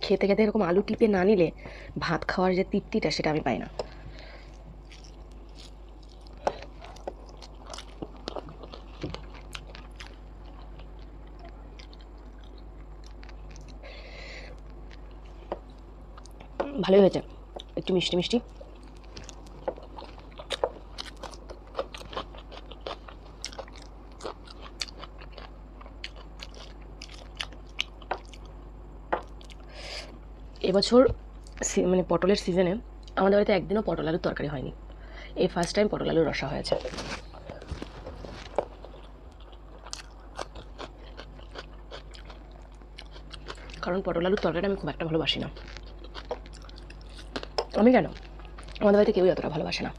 খেতে খেতে এরকম আলু টিপে না নিলে ভাত খাওয়ার যে তৃপ্তিটা সেটা আমি পাই না। ভালোই হয়েছে, একটু মিষ্টি মিষ্টি। এবছর মানে পটলের সিজনে আমাদের বাড়িতে একদিনও পটল আলুর তরকারি হয়নি। এই ফার্স্ট টাইম পটল আলুর রসা হয়েছে। কারণ পটল আলুর তরকারিটা আমি খুব একটা ভালোবাসি না। আমি কেন, আমাদের বাড়িতে কেউই অতটা ভালোবাসে না।